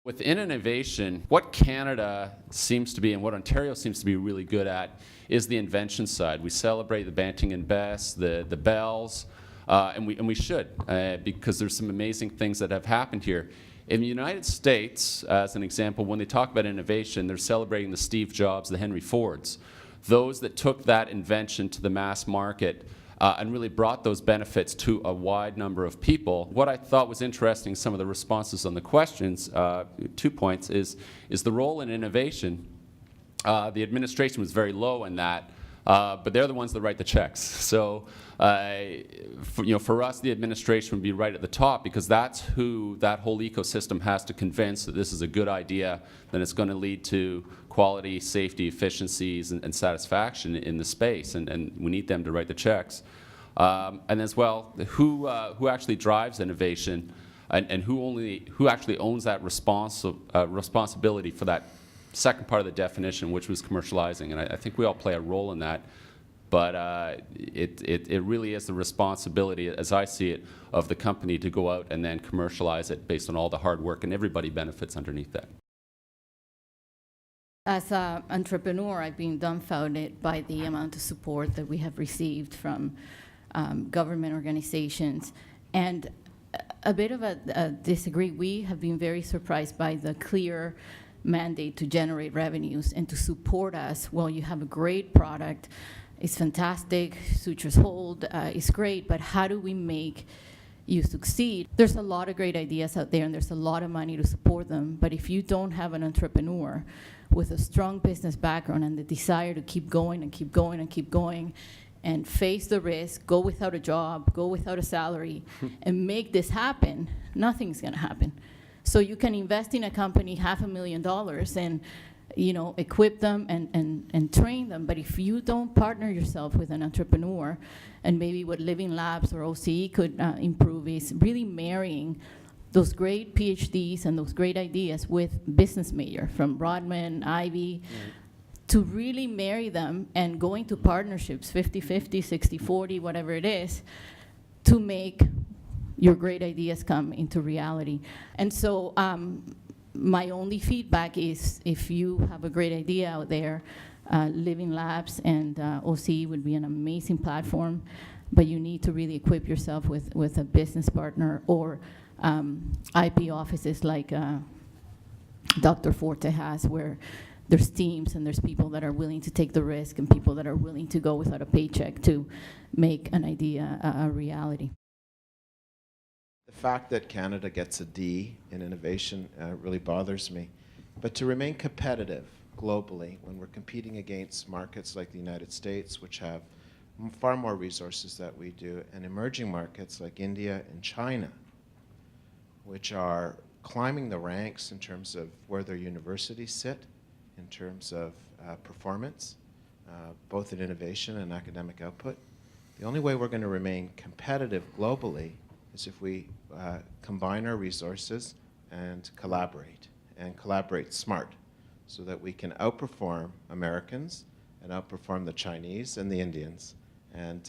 Within innovation, what Canada seems to be and what Ontario seems to be really good at is the invention side. We celebrate the Banting and Best, the Bells, and we should, because there's some amazing things that have happened here. In the United States, as an example, when they talk about innovation, they're celebrating the Steve Jobs, the Henry Fords, those that took that invention to the mass market and really brought those benefits to a wide number of people. What I thought was interesting, some of the responses on the questions, 2 points, is the role in innovation. The administration was very low in that, but they're the ones that write the checks. So, for us, the administration would be right at the top, because that's who that whole ecosystem has to convince that this is a good idea, that it's going to lead to quality, safety, efficiencies, and satisfaction in the space, and we need them to write the checks. And as well, who actually drives innovation, and who actually owns that responsibility for that second part of the definition, which was commercializing. And I think we all play a role in that. But it really is the responsibility, as I see it, of the company to go out and then commercialize it based on all the hard work, and everybody benefits underneath that. As an entrepreneur, I've been dumbfounded by the amount of support that we have received from government organizations. And a bit of a disagree. We have been very surprised by the clear mandate to generate revenues and to support us. Well, you have a great product. It's fantastic. Sutures hold. It's great. But how do we make you succeed? There's a lot of great ideas out there, and there's a lot of money to support them. But if you don't have an entrepreneur with a strong business background and the desire to keep going and keep going and keep going and face the risk, go without a job, go without a salary, and make this happen, nothing's going to happen. So you can invest in a company $500,000 and equip them and train them. But if you don't partner yourself with an entrepreneur, and maybe what Living Labs or OCE could improve is really marrying those great PhDs and those great ideas with business major from Rodman, Ivy, to really marry them and go into partnerships, 50-50, 60-40, whatever it is, to make your great ideas come into reality. And so my only feedback is, if you have a great idea out there, Living Labs and OCE would be an amazing platform, but you need to really equip yourself with a business partner or IP offices like Dr. Forte has, where there's teams and there's people that are willing to take the risk and people that are willing to go without a paycheck to make an idea a reality. The fact that Canada gets a D in innovation really bothers me. But to remain competitive globally, when we're competing against markets like the United States, which have far more resources than we do, and emerging markets like India and China, which are climbing the ranks in terms of where their universities sit, in terms of performance, both in innovation and academic output. The only way we're going to remain competitive globally is if we combine our resources and collaborate smart, so that we can outperform Americans and outperform the Chinese and the Indians. And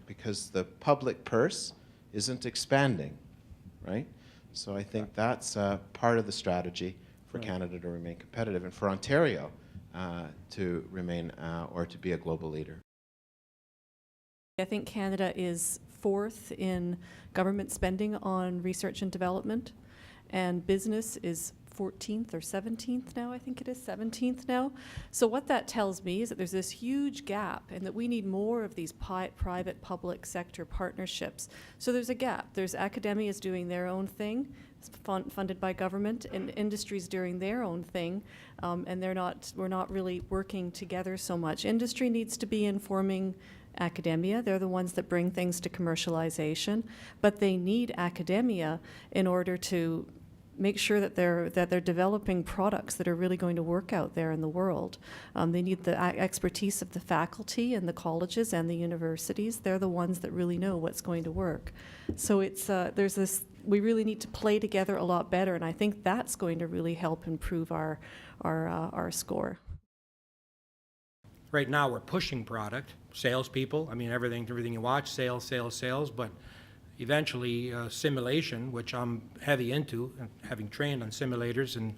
because the public purse isn't expanding, right? So I think that's part of the strategy for Canada to remain competitive, and for Ontario to remain or to be a global leader. I think Canada is 4th in government spending on research and development, and business is 14th or 17th now, I think it is 17th now. So what that tells me is that there's this huge gap, and that we need more of these private public sector partnerships. So there's a gap. There's academia is doing their own thing, funded by government, and industry's doing their own thing, and we're not really working together so much. Industry needs to be informing academia. They're the ones that bring things to commercialization, but they need academia in order to make sure that they're developing products that are really going to work out there in the world. They need the expertise of the faculty and the colleges and the universities. They're the ones that really know what's going to work. So it's there's this. We really need to play together a lot better, and I think that's going to really help improve our score. Right now, we're pushing product, salespeople. I mean, everything you watch, sales, but eventually simulation, which I'm heavy into, and having trained on simulators in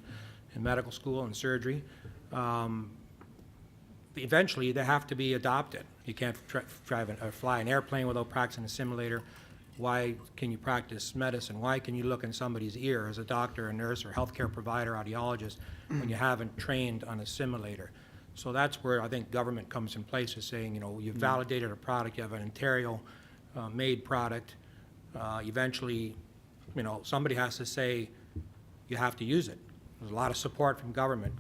medical school and surgery. Eventually, they have to be adopted. You can't fly an airplane without practicing a simulator. Why can you practice medicine? Why can you look in somebody's ear as a doctor, a nurse, or healthcare provider, audiologist, when you haven't trained on a simulator? So that's where I think government comes in place, is saying, you know, you've validated a product, you have an Ontario made product. Eventually, you know, somebody has to say you have to use it. There's a lot of support from government.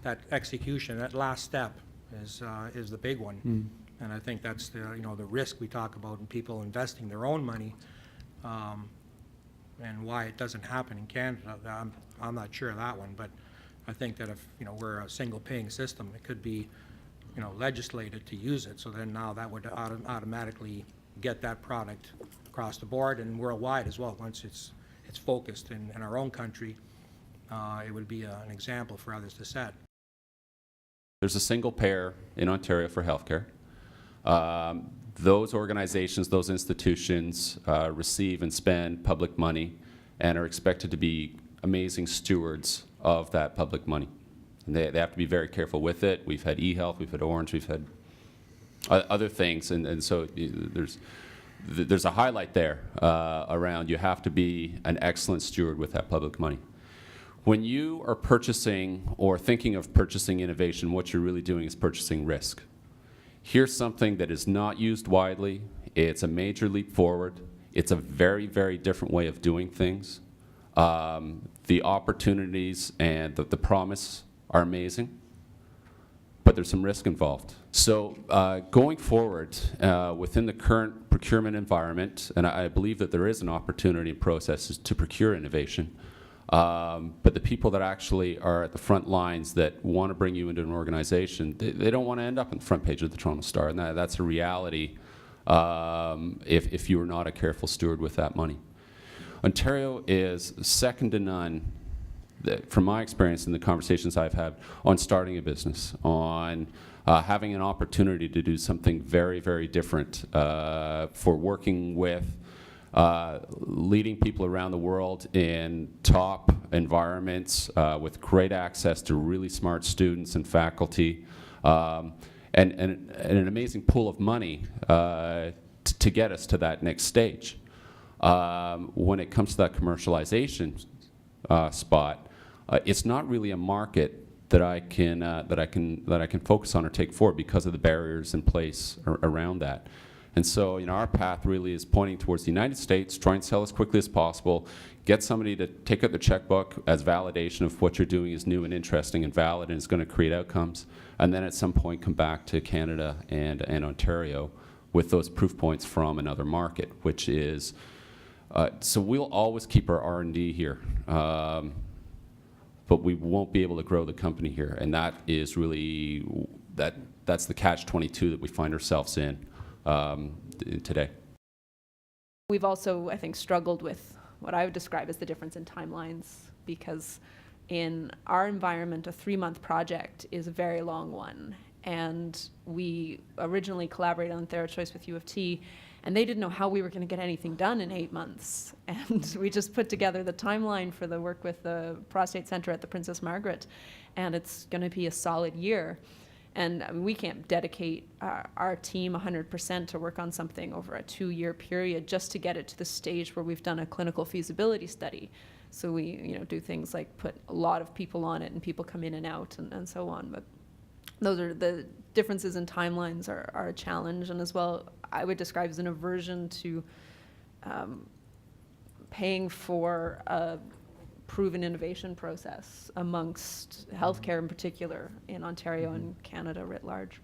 That execution, that last step, is the big one. And I think that's the, you know, the risk we talk about in people investing their own money, and why it doesn't happen in Canada. I'm not sure of that one, but I think that if, you know, we're a single paying system, it could be, you know, legislated to use it. So then now that would automatically get that product across the board and worldwide as well. Once it's focused in our own country, it would be an example for others to set. There's a single payer in Ontario for healthcare. Those organizations, those institutions receive and spend public money and are expected to be amazing stewards of that public money. And they have to be very careful with it. We've had eHealth, we've had Orange, we've had other things, and so there's a highlight there around you have to be an excellent steward with that public money. When you are purchasing or thinking of purchasing innovation, what you're really doing is purchasing risk. Here's something that is not used widely. It's a major leap forward. It's a very, very different way of doing things. The opportunities and the promise are amazing, but there's some risk involved. So going forward, within the current procurement environment, and I believe that there is an opportunity and processes to procure innovation, but the people that actually are at the front lines that want to bring you into an organization, they don't want to end up on the front page of the Toronto Star, and that's a reality if you are not a careful steward with that money. Ontario is second to none, from my experience in the conversations I've had, on starting a business, on having an opportunity to do something very, very different, for working with leading people around the world in top environments with great access to really smart students and faculty, and an amazing pool of money to get us to that next stage. When it comes to that commercialization spot, it's not really a market that I can focus on or take forward because of the barriers in place around that. And so, you know, our path really is pointing towards the United States, try and sell as quickly as possible, get somebody to take out their checkbook as validation of what you're doing is new and interesting and valid and is going to create outcomes, and then at some point come back to Canada and Ontario with those proof points from another market, which is, so we'll always keep our R&D here, but we won't be able to grow the company here, and that is really, that's the catch-22 that we find ourselves in today. We've also, I think, struggled with what I would describe as the difference in timelines, because in our environment, a 3-month project is a very long one. And we originally collaborated on TheraChoice with U of T, and they didn't know how we were going to get anything done in 8 months. And we just put together the timeline for the work with the prostate center at the Princess Margaret, and it's going to be a solid year. And I mean, we can't dedicate our team 100% to work on something over a 2-year period just to get it to the stage where we've done a clinical feasibility study. So we, you know, do things like put a lot of people on it, and people come in and out, and so on. But those are the differences in timelines are a challenge, and as well, I would describe as an aversion to paying for a proven innovation process amongst healthcare in particular in Ontario and Canada writ large.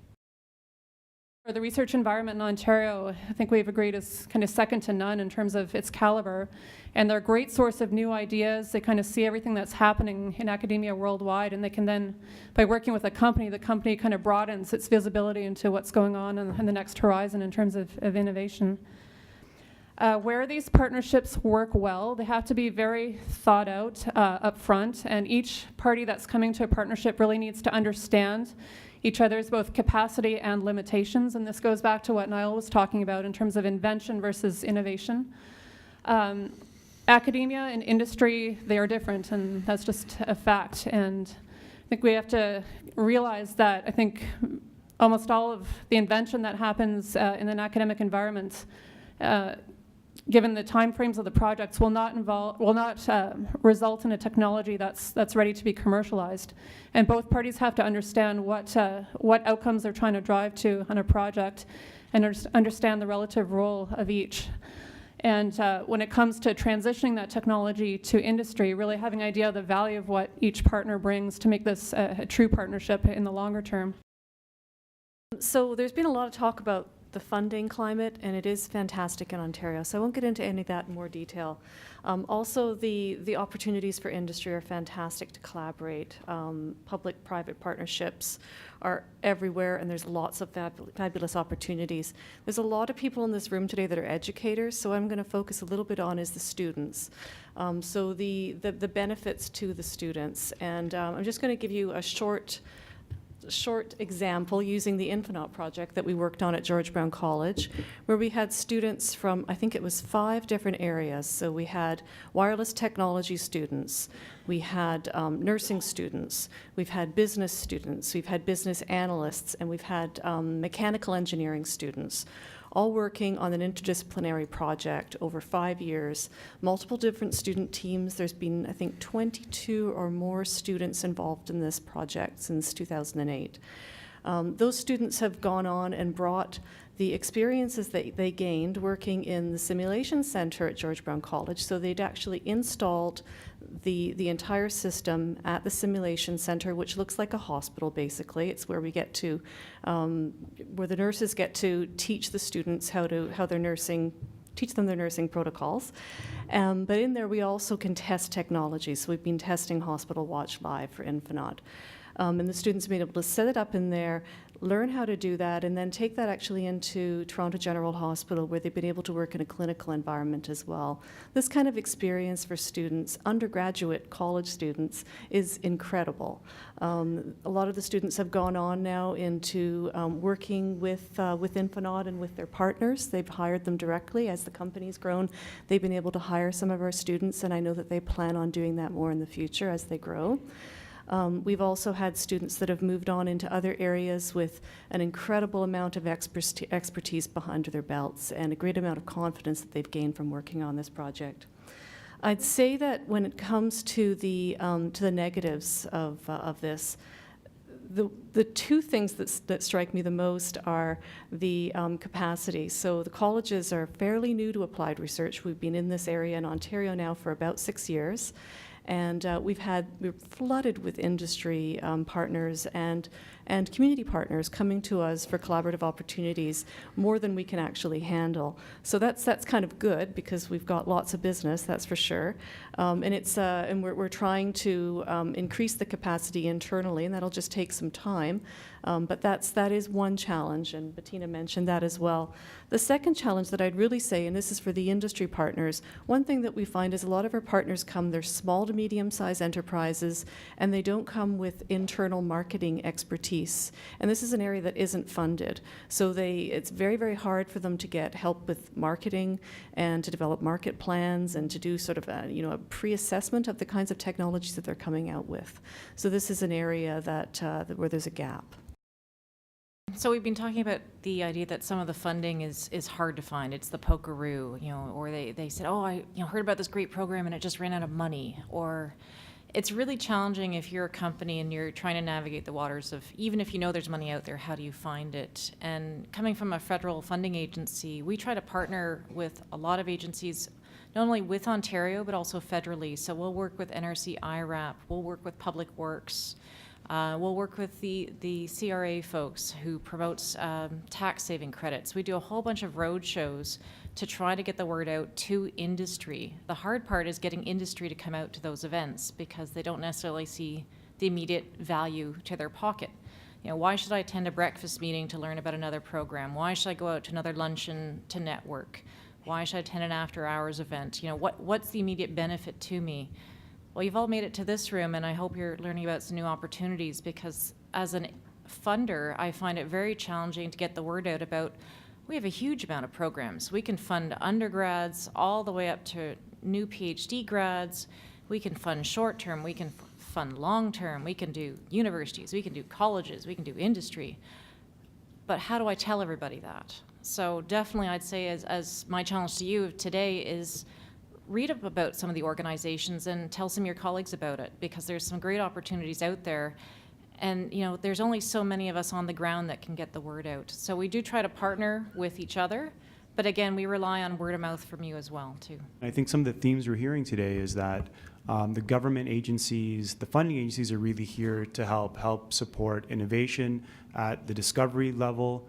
For the research environment in Ontario, I think we've agreed is kind of second to none in terms of its caliber, and they're a great source of new ideas. They kind of see everything that's happening in academia worldwide, and they can then, by working with a company, the company kind of broadens its visibility into what's going on in the next horizon in terms of innovation. Where these partnerships work well, they have to be very thought out up front, and each party that's coming to a partnership really needs to understand each other's both capacity and limitations, and this goes back to what Niall was talking about in terms of invention versus innovation. Academia and industry, they are different, and that's just a fact. And I think we have to realize that I think almost all of the invention that happens in an academic environment, given the timeframes of the projects, will not result in a technology that's ready to be commercialized. And both parties have to understand what outcomes they're trying to drive to on a project, and understand the relative role of each. And when it comes to transitioning that technology to industry, really having an idea of the value of what each partner brings to make this a true partnership in the longer term. So there's been a lot of talk about the funding climate, and it is fantastic in Ontario. So I won't get into any of that in more detail. Also, the opportunities for industry are fantastic to collaborate. Public-private partnerships are everywhere, and there's lots of fabulous opportunities. There's a lot of people in this room today that are educators, so I'm going to focus a little bit on is the students. So the benefits to the students. And I'm just going to give you a short example using the Infonaut project that we worked on at George Brown College, where we had students from, I think it was 5 different areas. So we had wireless technology students, we had nursing students, we've had business students, we've had business analysts, and we've had mechanical engineering students, all working on an interdisciplinary project over 5 years, multiple different student teams. There's been, I think, 22 or more students involved in this project since 2008. Those students have gone on and brought the experiences that they gained working in the simulation center at George Brown College. So they'd actually installed the entire system at the simulation center, which looks like a hospital basically. It's where we get to, where the nurses get to teach the students teach them their nursing protocols. But in there we also can test technology. So we've been testing Hospital Watch Live for Infonaut. And the students have been able to set it up in there, learn how to do that, and then take that actually into Toronto General Hospital, where they've been able to work in a clinical environment as well. This kind of experience for students, undergraduate college students, is incredible. A lot of the students have gone on now into working with Infonaut and with their partners. They've hired them directly. As the company's grown, they've been able to hire some of our students, and I know that they plan on doing that more in the future as they grow. We've also had students that have moved on into other areas with an incredible amount of expertise behind their belts and a great amount of confidence that they've gained from working on this project. I'd say that when it comes to the negatives of this, the 2 things that strike me the most are the capacity. So the colleges are fairly new to applied research. We've been in this area in Ontario now for about 6 years. And we're flooded with industry partners and community partners coming to us for collaborative opportunities, more than we can actually handle. So that's kind of good, because we've got lots of business, that's for sure. And we're trying to increase the capacity internally, and that'll just take some time. But that is one challenge, and Bettina mentioned that as well. The second challenge that I'd really say, and this is for the industry partners, one thing that we find is a lot of our partners they're small to medium-sized enterprises, and they don't come with internal marketing expertise. And this is an area that isn't funded. So it's very, very hard for them to get help with marketing and to develop market plans and to do sort of a pre-assessment of the kinds of technologies that they're coming out with. So this is an area where there's a gap. So we've been talking about the idea that some of the funding is hard to find. It's the pokeroo, or they said, oh, I heard about this great program and it just ran out of money. Or it's really challenging if you're a company and you're trying to navigate the waters of, even if you know there's money out there, how do you find it? And coming from a federal funding agency, we try to partner with a lot of agencies, not only with Ontario, but also federally. So we'll work with NRC IRAP, we'll work with Public Works, we'll work with the CRA folks who promotes tax saving credits. We do a whole bunch of road shows to try to get the word out to industry. The hard part is getting industry to come out to those events, because they don't necessarily see the immediate value to their pocket. Why should I attend a breakfast meeting to learn about another program? Why should I go out to another luncheon to network? Why should I attend an after-hours event? What's the immediate benefit to me? Well, you've all made it to this room, and I hope you're learning about some new opportunities, because as a funder, I find it very challenging to get the word out about we have a huge amount of programs. We can fund undergrads all the way up to new PhD grads. We can fund short-term, we can fund long-term, we can do universities, we can do colleges, we can do industry. But how do I tell everybody that? So definitely I'd say as my challenge to you today is read up about some of the organizations and tell some of your colleagues about it, because there's some great opportunities out there. And there's only so many of us on the ground that can get the word out. So we do try to partner with each other, but again, we rely on word of mouth from you as well, too. I think some of the themes we're hearing today is that the government agencies, the funding agencies are really here to help support innovation at the discovery level.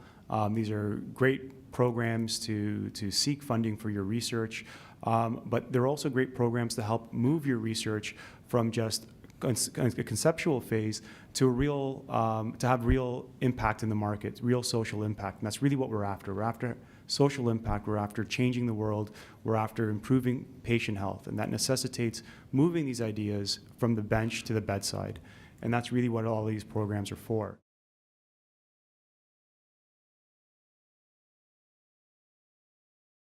These are great programs to seek funding for your research, but they're also great programs to help move your research from just a conceptual phase to to have real impact in the market, real social impact. And that's really what we're after. We're after social impact, we're after changing the world, we're after improving patient health, and that necessitates moving these ideas from the bench to the bedside. And that's really what all these programs are for.